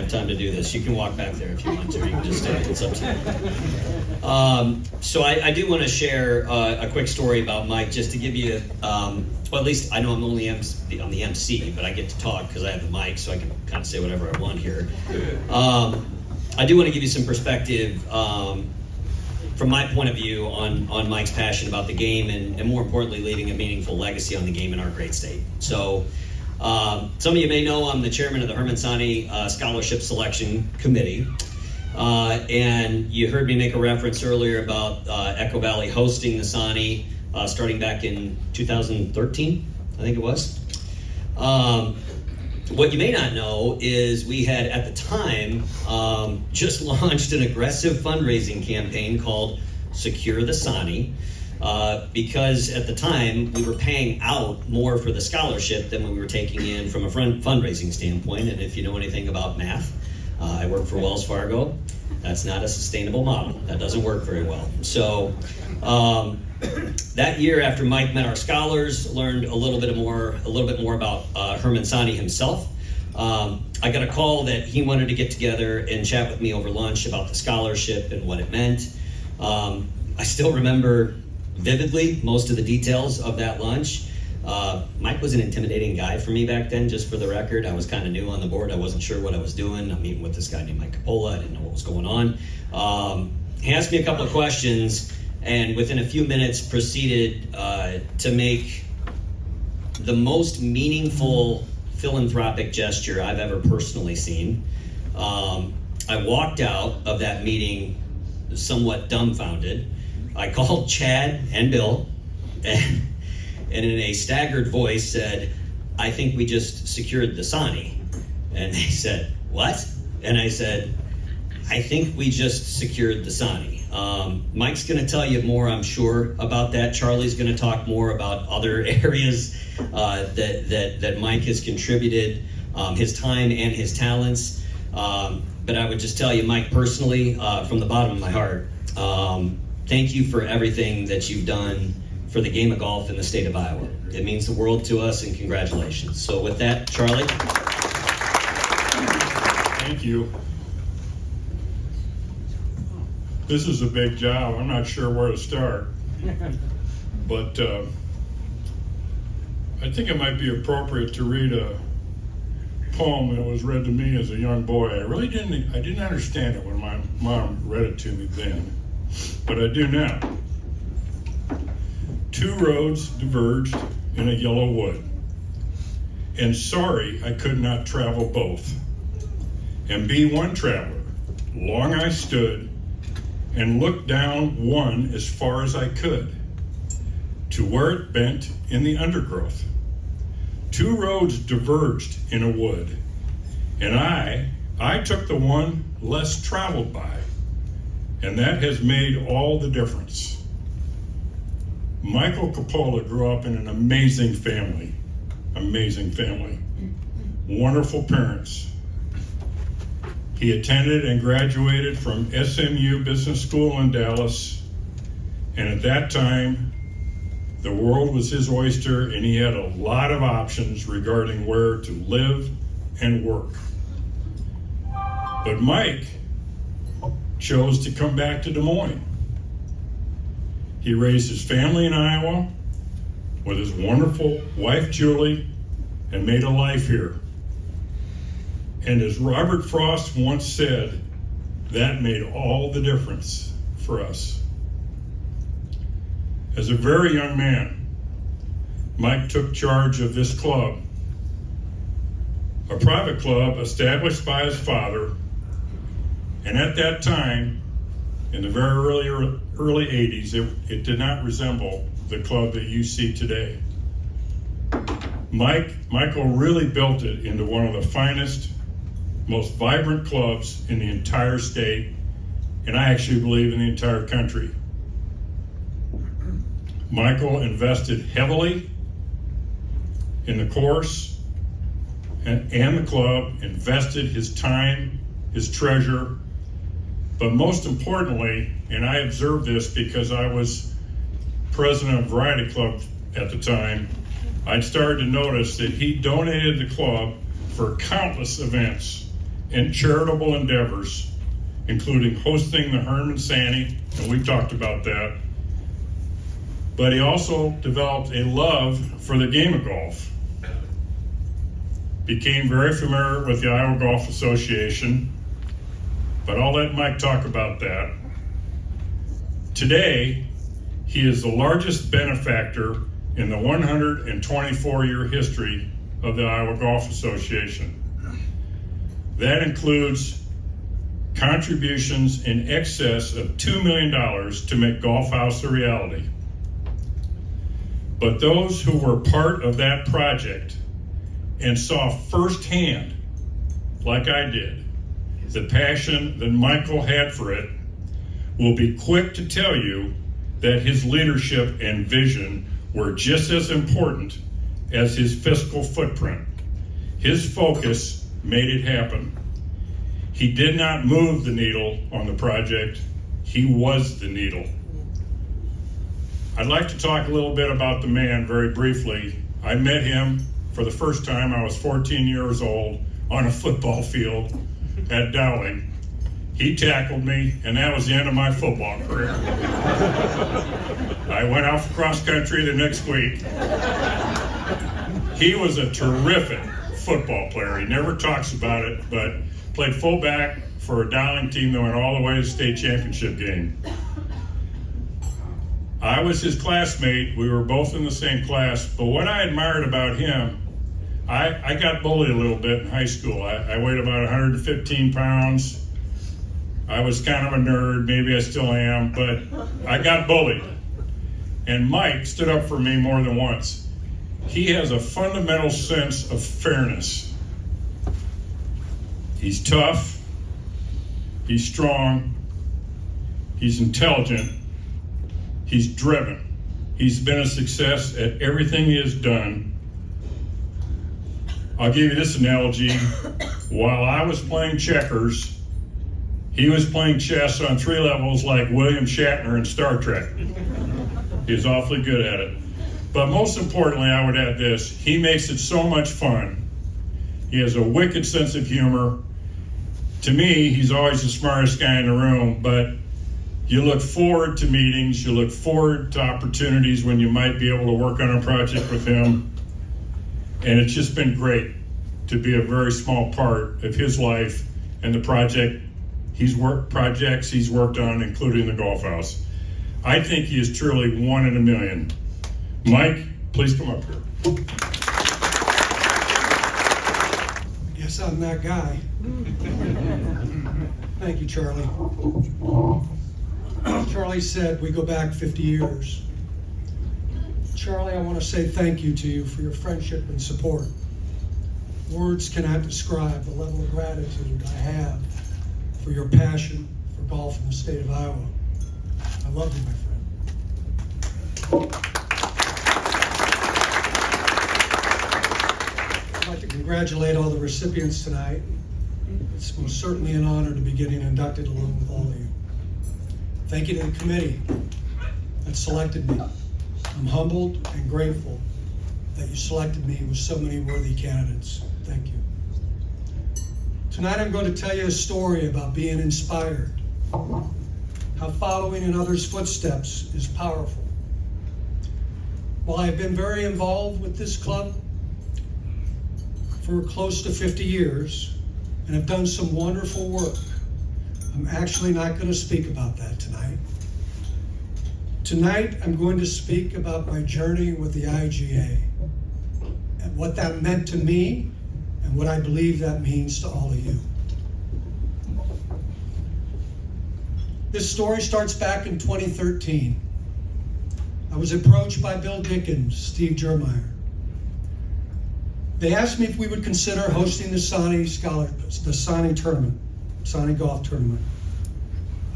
have time to do this. You can walk back there if you want to. You can just stay. It's up to you. So I do want to share a quick story about Mike, just to give you, well, at least I know I'm only I'm the MC, but I get to talk because I have the mic, so I can kind of say whatever I want here. I do want to give you some perspective from my point of view on Mike's passion about the game and more importantly, leaving a meaningful legacy on the game in our great state. So some of you may know I'm the chairman of the Herman Sani Scholarship Selection Committee. And you heard me make a reference earlier about Echo Valley hosting the Sani starting back in 2013, I think it was. What you may not know is we had, at the time, just launched an aggressive fundraising campaign called Secure the Sani, because at the time we were paying out more for the scholarship than we were taking in from a fundraising standpoint. And if you know anything about math, I work for Wells Fargo. That's not a sustainable model. That doesn't work very well. So that year, after Mike met our scholars, learned a little bit more about Herman Sani himself, I got a call that he wanted to get together and chat with me over lunch about the scholarship and what it meant. I still remember vividly most of the details of that lunch. Mike was an intimidating guy for me back then, just for the record. I was kind of new on the board. I wasn't sure what I was doing. I'm meeting with this guy named Mike Coppola. I didn't know what was going on. He asked me a couple of questions, and within a few minutes proceeded to make the most meaningful philanthropic gesture I've ever personally seen. I walked out of that meeting somewhat dumbfounded. I called Chad and Bill, and in a staggered voice said, "I think we just secured the Sani." And they said, "What?" And I said, "I think we just secured the Sani." Mike's going to tell you more, I'm sure, about that. Charlie's going to talk more about other areas that Mike has contributed, his time and his talents. But I would just tell you, Mike, personally, from the bottom of my heart, thank you for everything that you've done for the game of golf in the state of Iowa. It means the world to us, and congratulations. So with that, Charlie. Thank you. This is a big job. I'm not sure where to start. But I think it might be appropriate to read a poem that was read to me as a young boy. I didn't understand it when my mom read it to me then, but I do now. Two roads diverged in a yellow wood, and sorry I could not travel both. And be one traveler, long I stood, and looked down one as far as I could, to where it bent in the undergrowth. Two roads diverged in a wood, and I took the one less traveled by, and that has made all the difference. Michael Coppola grew up in an amazing family, wonderful parents. He attended and graduated from SMU Business School in Dallas, and at that time, the world was his oyster, and he had a lot of options regarding where to live and work. But Mike chose to come back to Des Moines. He raised his family in Iowa with his wonderful wife, Julie, and made a life here. And as Robert Frost once said, that made all the difference for us. As a very young man, Mike took charge of this club, a private club established by his father, and at that time, in the very early 80s, it did not resemble the club that you see today. Michael really built it into one of the finest, most vibrant clubs in the entire state, and I actually believe in the entire country. Michael invested heavily in the course, and the club invested his time, his treasure, but most importantly, and I observed this because I was president of Variety Club at the time, I started to notice that he donated the club for countless events, and charitable endeavors, including hosting the Herman Sandy, and we talked about that. But he also developed a love for the game of golf. Became very familiar with the Iowa Golf Association, but I'll let Mike talk about that. Today, he is the largest benefactor in the 124-year history of the Iowa Golf Association. That includes contributions in excess of $2 million to make Golf House a reality. But those who were part of that project and saw firsthand, like I did, the passion that Michael had for it, will be quick to tell you that his leadership and vision were just as important as his fiscal footprint. His focus made it happen. He did not move the needle on the project, he was the needle. I'd like to talk a little bit about the man very briefly. I met him for the first time, I was 14 years old, on a football field at Dowling. He tackled me, and that was the end of my football career. I went out for cross country the next week. He was a terrific football player. He never talks about it, but played fullback for a Dowling team that went all the way to the state championship game. I was his classmate. We were both in the same class, but what I admired about him, I got bullied a little bit in high school. I weighed about 115 pounds. I was kind of a nerd, maybe I still am, but I got bullied. And Mike stood up for me more than once. He has a fundamental sense of fairness. He's tough, he's strong, he's intelligent, he's driven. He's been a success at everything he has done. I'll give you this analogy. While I was playing checkers, he was playing chess on 3 levels like William Shatner in Star Trek. He was awfully good at it. But most importantly, I would add this, he makes it so much fun. He has a wicked sense of humor. To me, he's always the smartest guy in the room, but you look forward to meetings, you look forward to opportunities when you might be able to work on a project with him. And it's just been great to be a very small part of his life and the projects he's worked on, including the Golf House. I think he is truly one in a million. Mike, please come up here. Yes, I'm that guy. Thank you, Charlie. Charlie said we go back 50 years. Charlie, I want to say thank you to you for your friendship and support. Words cannot describe the level of gratitude I have for your passion for golf in the state of Iowa. I love you, my friend. I'd like to congratulate all the recipients tonight. It's most certainly an honor to be getting inducted along with all of you. Thank you to the committee that selected me. I'm humbled and grateful that you selected me with so many worthy candidates. Thank you. Tonight I'm going to tell you a story about being inspired, how following in others' footsteps is powerful. While I've been very involved with this club for close to 50 years and have done some wonderful work, I'm actually not going to speak about that tonight. Tonight, I'm going to speak about my journey with the IGA and what that meant to me and what I believe that means to all of you. This story starts back in 2013. I was approached by Bill Dickens, Steve Germeyer. They asked me if we would consider hosting the Sani tournament, Sani golf tournament.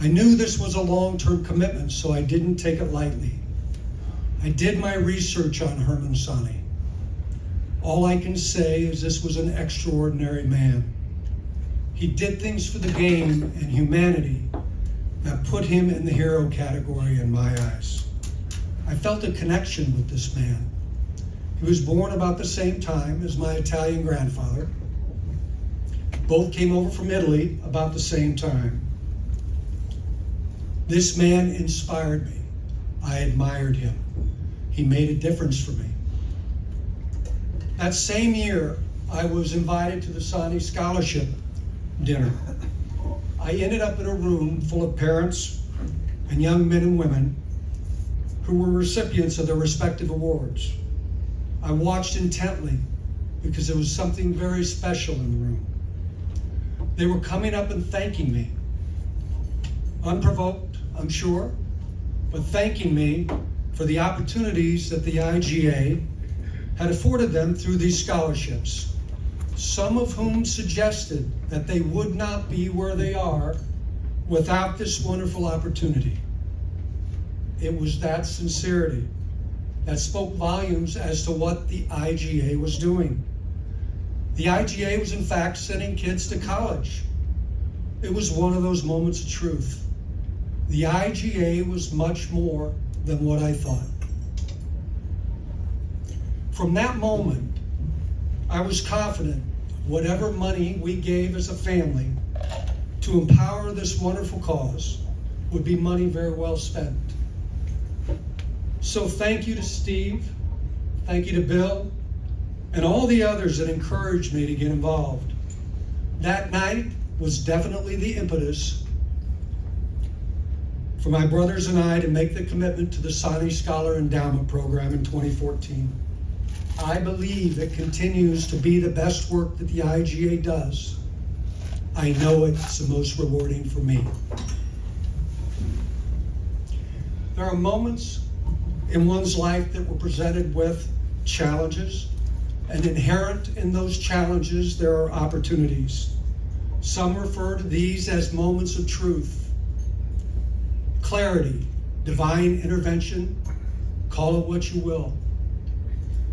I knew this was a long-term commitment, so I didn't take it lightly. I did my research on Herman Sani. All I can say is this was an extraordinary man. He did things for the game and humanity that put him in the hero category in my eyes. I felt a connection with this man. He was born about the same time as my Italian grandfather. Both came over from Italy about the same time. This man inspired me. I admired him. He made a difference for me. That same year, I was invited to the Sani Scholarship dinner. I ended up in a room full of parents and young men and women who were recipients of their respective awards. I watched intently because there was something very special in the room. They were coming up and thanking me. Unprovoked, I'm sure, but thanking me for the opportunities that the IGA had afforded them through these scholarships, some of whom suggested that they would not be where they are without this wonderful opportunity. It was that sincerity that spoke volumes as to what the IGA was doing. The IGA was in fact sending kids to college. It was one of those moments of truth. The IGA was much more than what I thought. From that moment, I was confident whatever money we gave as a family to empower this wonderful cause would be money very well spent. So thank you to Steve, thank you to Bill, and all the others that encouraged me to get involved. That night was definitely the impetus for my brothers and I to make the commitment to the Sani Scholar Endowment Program in 2014. I believe it continues to be the best work that the IGA does. I know it's the most rewarding for me. There are moments in one's life that we're presented with challenges, and inherent in those challenges there are opportunities. Some refer to these as moments of truth, clarity, divine intervention, call it what you will.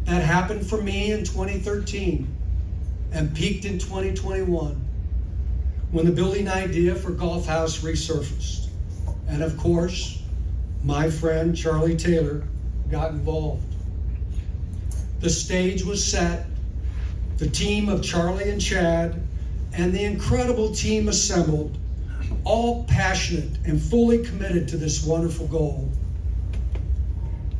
That happened for me in 2013 and peaked in 2021 when the building idea for Golf House resurfaced. And of course, my friend Charlie Taylor got involved. The stage was set, the team of Charlie and Chad, and the incredible team assembled, all passionate and fully committed to this wonderful goal.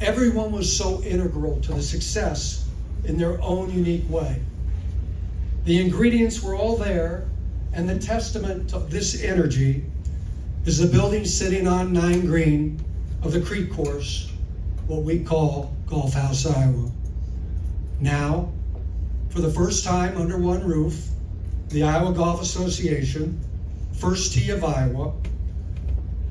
Everyone was so integral to the success in their own unique way. The ingredients were all there, and the testament to this energy is the building sitting on 9 Green of the Creek Course, what we call Golf House, Iowa. Now, for the first time under one roof, the Iowa Golf Association, First Tee of Iowa,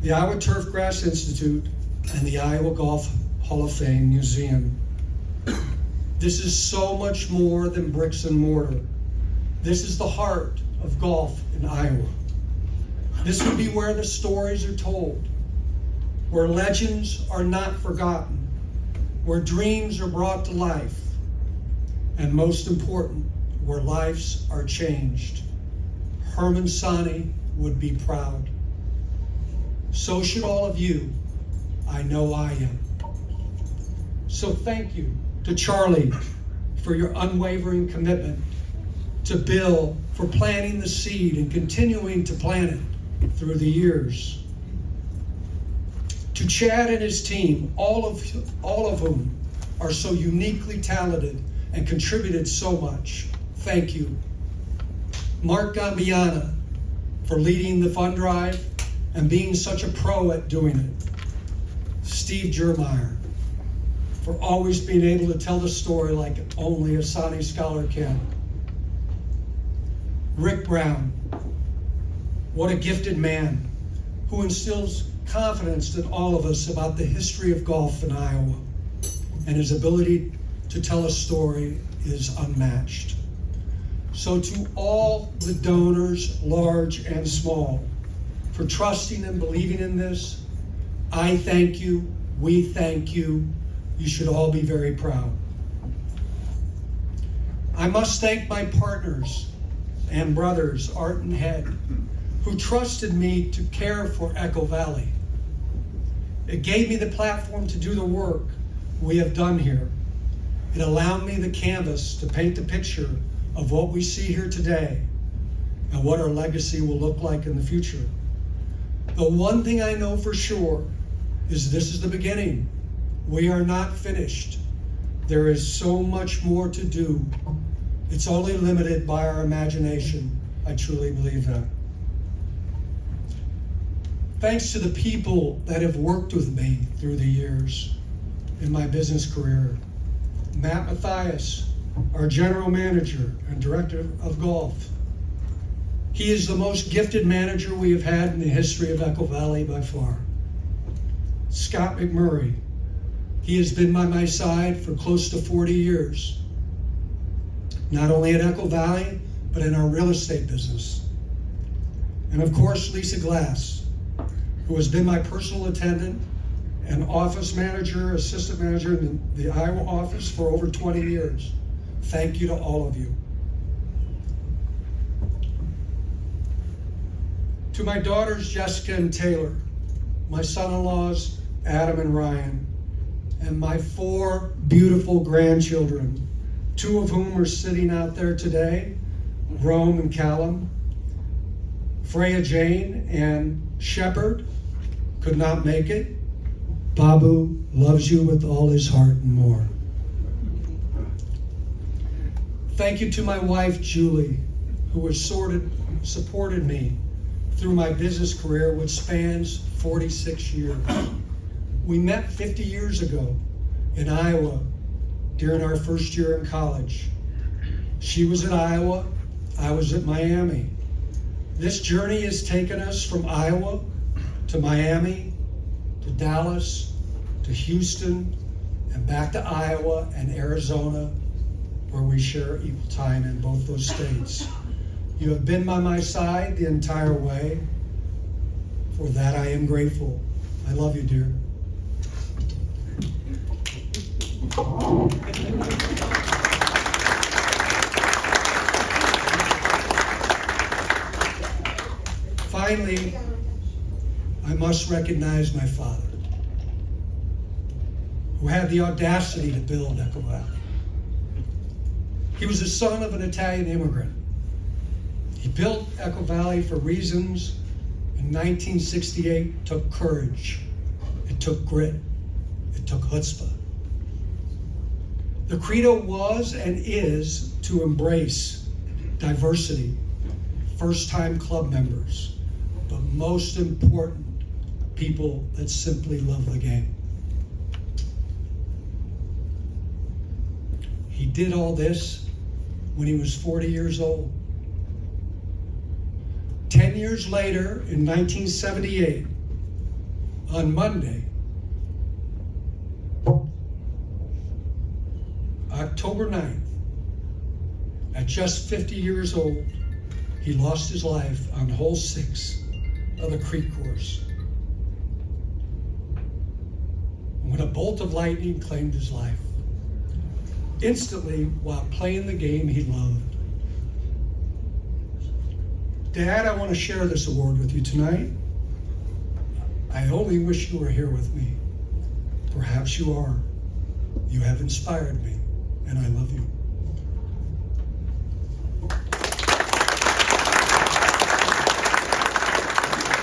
the Iowa Turfgrass Institute, and the Iowa Golf Hall of Fame Museum. This is so much more than bricks and mortar. This is the heart of golf in Iowa. This would be where the stories are told, where legends are not forgotten, where dreams are brought to life, and most important, where lives are changed. Herman Sani would be proud. So should all of you. I know I am. So thank you to Charlie for your unwavering commitment, to Bill for planting the seed and continuing to plant it through the years, to Chad and his team, all of whom are so uniquely talented and contributed so much. Thank you. Mark Gambiana for leading the fund drive and being such a pro at doing it. Steve Jermeyer for always being able to tell the story like only a Sani scholar can. Rick Brown, what a gifted man who instills confidence in all of us about the history of golf in Iowa, and his ability to tell a story is unmatched. So to all the donors, large and small, for trusting and believing in this, I thank you, we thank you. You should all be very proud. I must thank my partners and brothers, Art and Head, who trusted me to care for Echo Valley. It gave me the platform to do the work we have done here. It allowed me the canvas to paint the picture of what we see here today. and what our legacy will look like in the future. The one thing I know for sure is this is the beginning. We are not finished. There is so much more to do. It's only limited by our imagination. I truly believe that. Thanks to the people that have worked with me through the years in my business career. Matt Mathias, our general manager and director of golf. He is the most gifted manager we have had in the history of Echo Valley by far. Scott McMurray, he has been by my side for close to 40 years, not only at Echo Valley, but in our real estate business. And of course, Lisa Glass, who has been my personal attendant and office manager, assistant manager in the Iowa office for over 20 years. Thank you to all of you. To my daughters, Jessica and Taylor, my son-in-laws, Adam and Ryan, and my 4 beautiful grandchildren, 2 of whom are sitting out there today, Rome and Callum, Freya Jane and Shepherd could not make it. Babu loves you with all his heart and more. Thank you to my wife, Julie, who has supported me through my business career, which spans 46 years. We met 50 years ago in Iowa during our first year in college. She was at Iowa, I was at Miami. This journey has taken us from Iowa to Miami, to Dallas, to Houston, and back to Iowa and Arizona, where we share equal time in both those states. You have been by my side the entire way. For that, I am grateful. I love you, dear. Finally, I must recognize my father, who had the audacity to build Echo Valley. He was the son of an Italian immigrant. He built Echo Valley for reasons in 1968. It took courage, it took grit, it took chutzpah. The credo was and is to embrace diversity, first-time club members, but most important, people that simply love the game. He did all this when he was 40 years old. 10 years later, in 1978, on Monday, October 9th, at just 50 years old, he lost his life on hole 6 of the Creek course, when a bolt of lightning claimed his life, instantly while playing the game he loved. Dad, I want to share this award with you tonight. I only wish you were here with me. Perhaps you are. You have inspired me, and I love you.